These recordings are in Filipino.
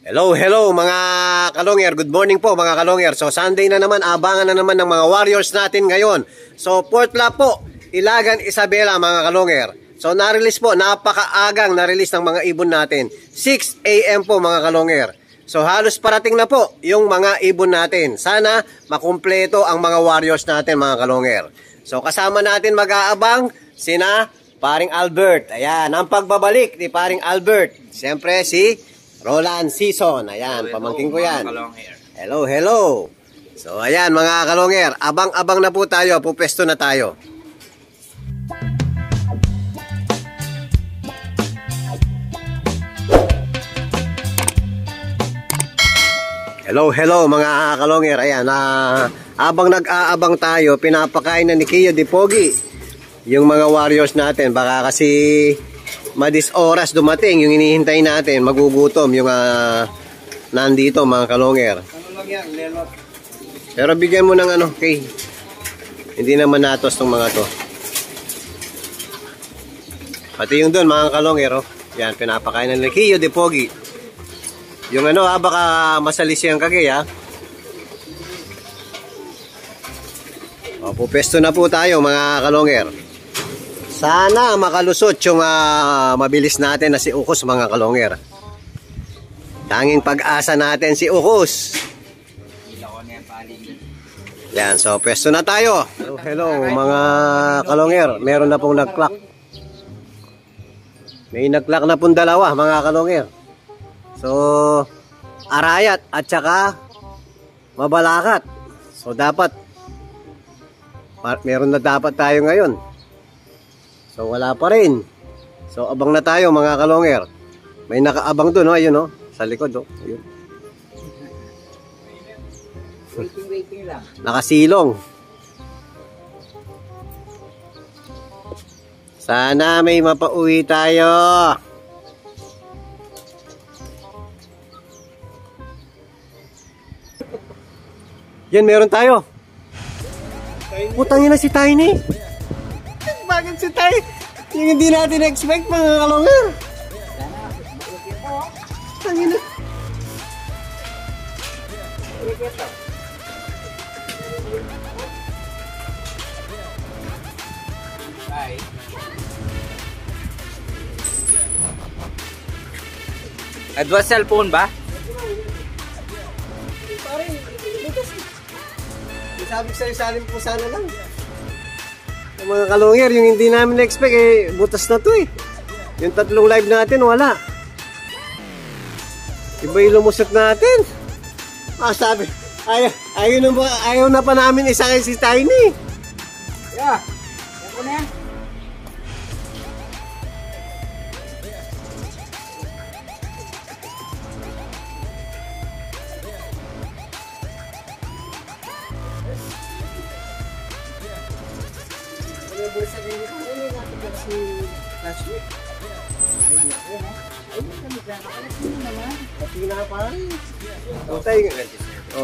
Hello mga kalongyer. Good morning po mga kalongyer. So Sunday na naman, abangan na naman ng mga warriors natin ngayon. So Port Lap po, Ilagan, Isabela mga kalongyer. So na-release po, napakaagang na-release ng mga ibon natin. 6 AM po mga kalongyer. So halos parating na po yung mga ibon natin. Sana makumpleto ang mga warriors natin mga kalongyer. So kasama natin mag-aabang sina Paring Albert. Ayan, ang pagbabalik ni Paring Albert. Siyempre si Roland Season. Ayan, pamangking ko yan. Hello. So ayan mga kalongyer, abang-abang na po tayo, pupesto na tayo. Hello mga kalongyer. Ayan, abang nag-aabang tayo, pinapakain na ni Kiyo Di Pogi yung mga warriors natin. Baka kasi madis oras dumating yung hinihintay natin, magugutom yung nandito mga kalongyer. Ano lang yan, lelot. Pero bigyan mo ng ano, okay. Hindi naman natos tong mga to. Pati yung doon mga kalongyer, oh. Yan, pinapakain na ni Kiyo Di Pogi. Yung ano baka masalis yung kagay O, pupesto na po tayo mga kalongyer. Sana makalusot yung mabilis natin na si Ukos mga kalongyer. Tanging pag-asa natin si Ukos. Yan, so pwesto na tayo. Hello mga kalongyer. Meron na pong nag-clock. May nag-clock na pong dalawa mga kalongyer. So Arayat at saka Mabalakat. So dapat meron na dapat tayo ngayon. So wala pa rin. So abang na tayo mga kalongyer. May nakaabang doon, ayun sa likod ayun. Waiting lang. Nakasilong. Sana may mapauwi tayo. Yan, meron tayo. Putangin na si Tiny. Bakit si Tiny? Yung hindi natin expect mga kalongyer. Putangin na. Advance cellphone ba? Sabi ko sa'yo, salim po sana lang. Yung mga kalongyer, yung hindi namin na-expect, butas na to Yung tatlong live natin, wala. Iba yung lumusot natin. Sabi, ayaw na pa namin isakay si Tiny. Yeah, yan ko na yan.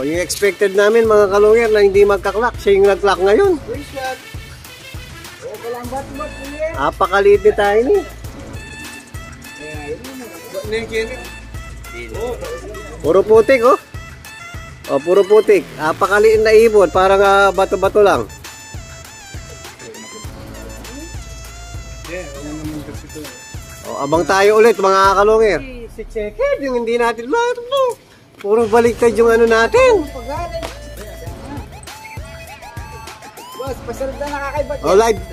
Yung expected namin mga kalongyer na hindi magka-clock, siya yung nag-clock ngayon. Apakaliit ni Tiny. Puro putik puro putik. Apakaliit na ibon, parang bato-bato lang. Abang tayo ulit mga kalongyer. Si Checker, yung hindi natin puro baliktad yung ano natin.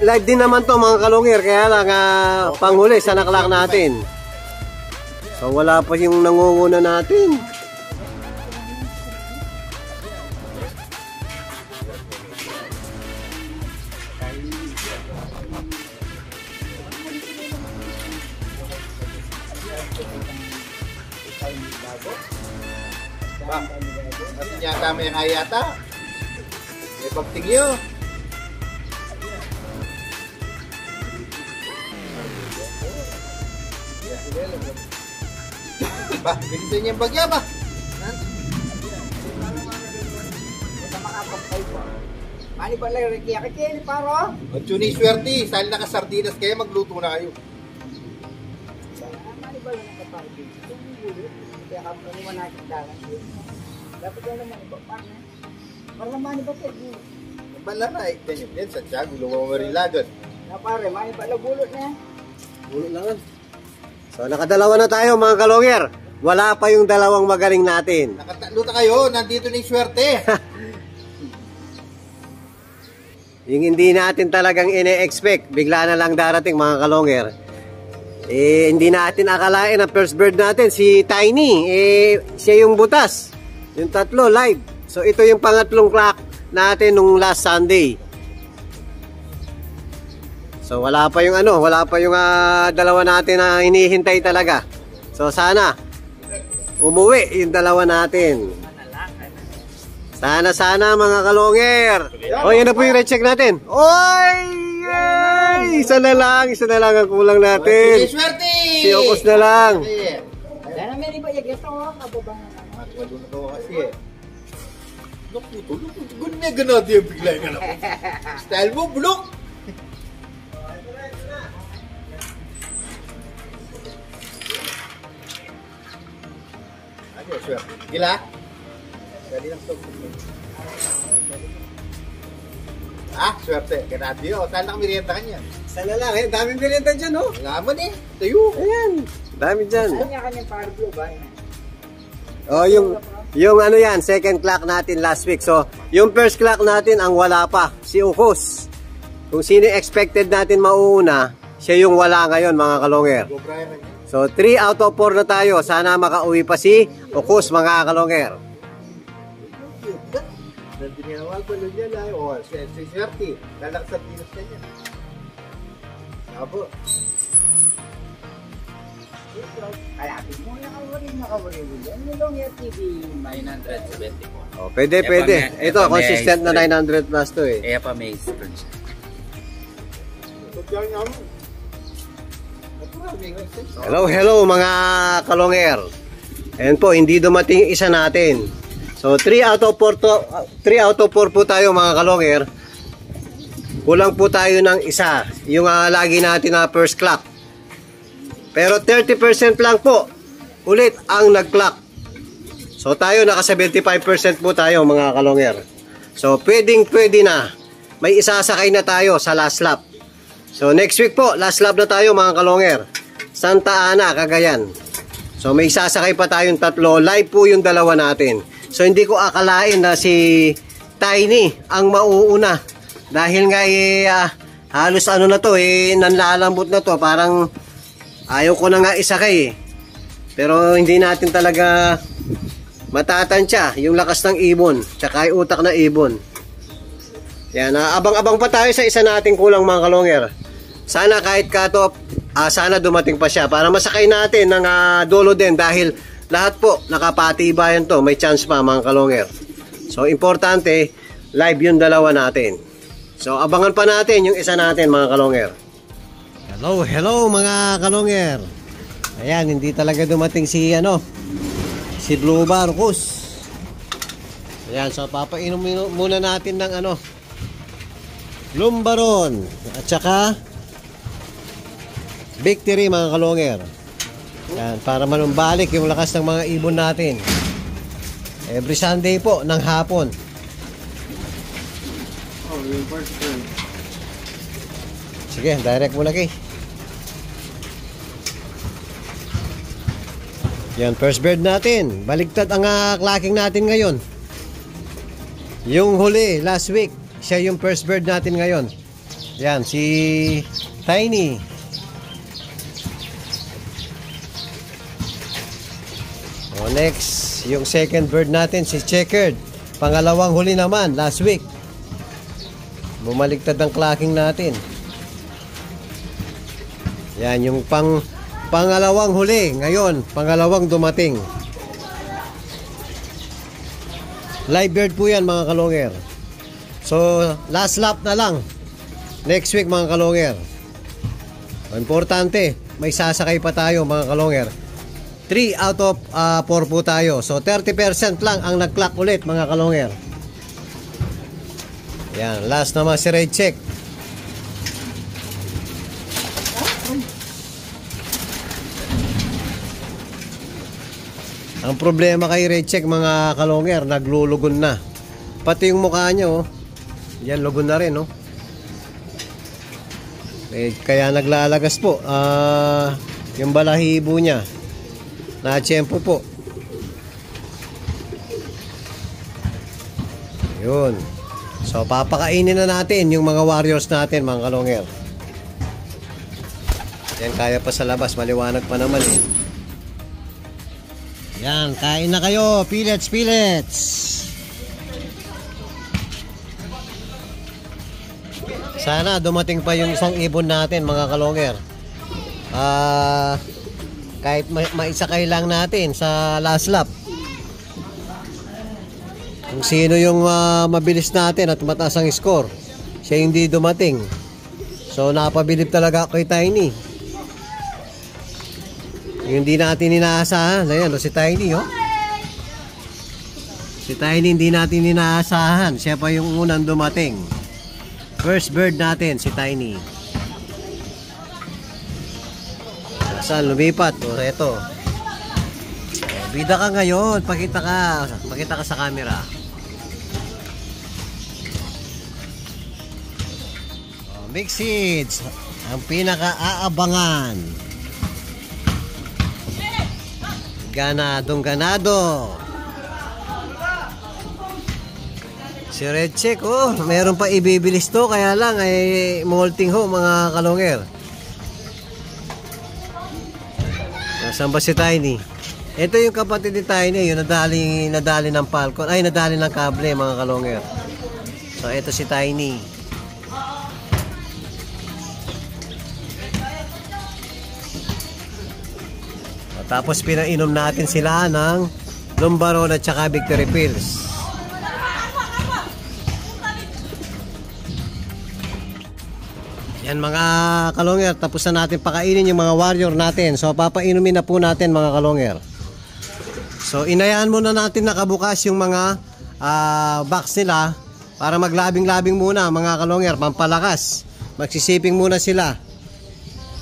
Live din naman to mga kalongyer. Kaya lang panghuli sa naklak natin. So wala pa yung nangunguna natin. Ba, natin yata may yata. May pagtingyo. Ba, ganito niya yung bagya ba? Mani ba lang kaya paro? At yun yung swerte, sali nakasardinas kaya magluto na kayo. Mani ba lang pa ito. Itong bulot. Kaya kami natin dalan yun. Dapat yan naman iba pa na. Para naman iba ito. Bala na eh. Ganyan din sa tiyago. Lumawa marilagan. Na pare, may iba na bulot na yan. Bulot lang. So nakadalawa na tayo mga kalonger. Wala pa yung dalawang magaling natin. Nakatatlo na kayo. Nandito na yung swerte. Yung hindi natin talagang ine-expect, bigla na lang darating mga kalonger. Hindi natin akalain ang first bird natin, si Tiny. Siya yung butas. Yung tatlo, live. So ito yung pangatlong clock natin nung last Sunday. So wala pa yung dalawa natin na hinihintay talaga. So sana umuwi yung dalawa natin. Sana mga kalonger. O yan na po yung red check natin. Oy! Ay! Isa na lang ang kulang natin. Swerte! Si Okos na lang. Dahil namin iba yung ito, kababang na. Matwalo na ko kasi eh. Nakuto. Ganyan ganado yung bigla ka na. Style mo, bulok! Ano yung swerte? Gila? Dali lang ito. Swerte. Ganado yun. Saan na kami riyenta kanya? Sana lang. Daming merienda dyan, oh. Ngaman eh. Tayo. Ayan. Dami dyan. Saan niya kanyang power blue ba? Oh, yung ano yan, second clock natin last week. So, yung first clock natin ang wala pa, si Ukos. Kung sino expected natin mauuna, siya yung wala ngayon mga kalonger. So, 3 out of 4 na tayo. Sana makauwi pa si Ukos mga kalonger. Nandinawag ko lang yan ay. O, si Swerte. Lalak sa pinos na niya. Abo. Kalapit mo, nakawari mo yan. Yung Longyear TV. 974. Oh, pwede. Ito, consistent na 900 plus to eh. Kaya pa may spread siya. Hello mga kalonger. Ayan po, hindi dumating yung isa natin. So 3 out of 4 po tayo mga kalonger. Kulang po tayo ng isa. Yung lagi natin na first clock. Pero 30% lang po ulit ang nag-clock. So tayo naka 75% po tayo mga kalonger. So pwede na. May isasakay na tayo sa last lap. So next week po, last lap na tayo mga kalonger. Santa Ana, Cagayan. So may isasakay pa tayong tatlo. Live po yung dalawa natin. So hindi ko akalain na si Tiny ang mauuna. Dahil nga halos ano na to nanlalambot na to. Parang ayaw ko na nga isakay Pero hindi natin talaga matatansya yung lakas ng ibon. Tsaka yung utak na ibon. Yan, abang-abang pa tayo sa isa nating kulang mga kalonger. Sana kahit cut-off, sana dumating pa siya para masakay natin ng dolo din dahil lahat po nakapatibayan to. May chance pa mga kalonger. So importante, live yung dalawa natin. So abangan pa natin yung isa natin mga kalonger. Hello mga kalonger. Ayan, hindi talaga dumating si si Blue Barcos. Ayan, so papainom muna natin ng Lumbaron at saka Victory mga kalonger. Ayan, para manumbalik yung lakas ng mga ibon natin. Every Sunday po ng hapon. Sige, direct muna kay. Yan, first bird natin. Baligtad ang clacking natin ngayon. Yung huli, last week, siya yung first bird natin ngayon. Yan, si Tiny. O, next, yung second bird natin, si Checkered. Pangalawang huli naman, last week. Bumaligtad ang clacking natin. Yan, yung pangalawang huli. Ngayon, pangalawang dumating. Live bird po yan mga kalonger. So, last lap na lang. Next week mga kalonger. Importante, may sasakay pa tayo mga kalonger. 3 out of 4 po tayo. So, 30% lang ang nag-clock ulit mga kalonger. Yan, last naman si Red Check. Ang problema kay Red Check mga kalonger, naglulugon na. Pati yung mukha niya, oh. Yan, lugon na rin, oh. Kaya naglalagas po. Yung balahibo niya. Na-tiyempo po. Yun. So, papakainin na natin yung mga warriors natin, mga kalonger. Yan, kaya pa sa labas. Maliwanag pa naman, eh. Yan, kain na kayo. Pellets, pellets. Sana dumating pa yung isang ibon natin, mga kalonger. Kahit maisakay lang natin sa last lap. Kung sino yung mabilis natin at mataas ang score, siya hindi dumating. So napabilib talaga ako kay Tiny. Yung hindi natin inaasahan. Ayan, si Tiny, oh. Si Tiny hindi natin inaasahan. Siya pa yung unang dumating. First bird natin, si Tiny. Saan lumipat? O, eto. Bida ka ngayon. Pakita ka sa camera. O, mixed seeds. Ang pinaka-aabangan. Ganadong-ganado. Si Red Check, oh, meron pa ibibilis to, kaya lang ay molting ho, mga kalonger. Nasaan ba si Tiny? Ito yung kapatid ni Tiny, yung nadali ng falcon, ay nadali ng kable, mga kalonger. So ito si Tiny. Tapos pinainom natin sila ng Lumbaron at saka Victory Pills. Yan mga kalonger, tapos na natin pakainin yung mga warrior natin. So papainumin na po natin mga kalonger. So inayaan muna natin nakabukas yung mga box nila para maglabing-labing muna mga kalonger, pampalakas. Magsisiping muna sila.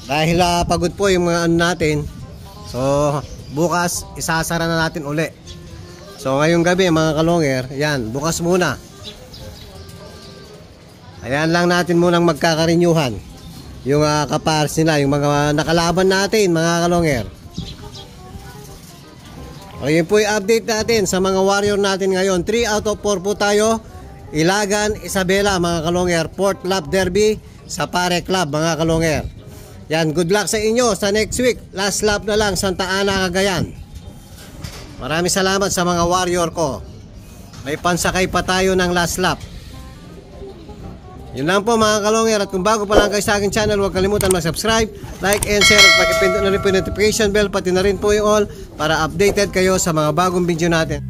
Dahil pagod po yung mga ano natin. So bukas isasara na natin uli. So ngayong gabi mga kalonger, yan, bukas muna. Ayan lang natin munang magkakarinyuhan yung kapars nila, yung mga nakalaban natin mga kalonger. Ayun po yung update natin sa mga warrior natin ngayon. 3 out of 4 po tayo. Ilagan, Isabela mga kalonger. Port Lap Derby sa Pare Club mga kalonger. Yan, good luck sa inyo sa next week. Last lap na lang, Santa Ana, Cagayan. Maraming salamat sa mga warrior ko. May pansakay pa tayo ng last lap. Yun lang po mga kalonger, at kung bago pa lang kayo sa aking channel, huwag kalimutan mag-subscribe, like and share, at pakipindot na rin po yung notification bell, pati na rin po yung all para updated kayo sa mga bagong video natin.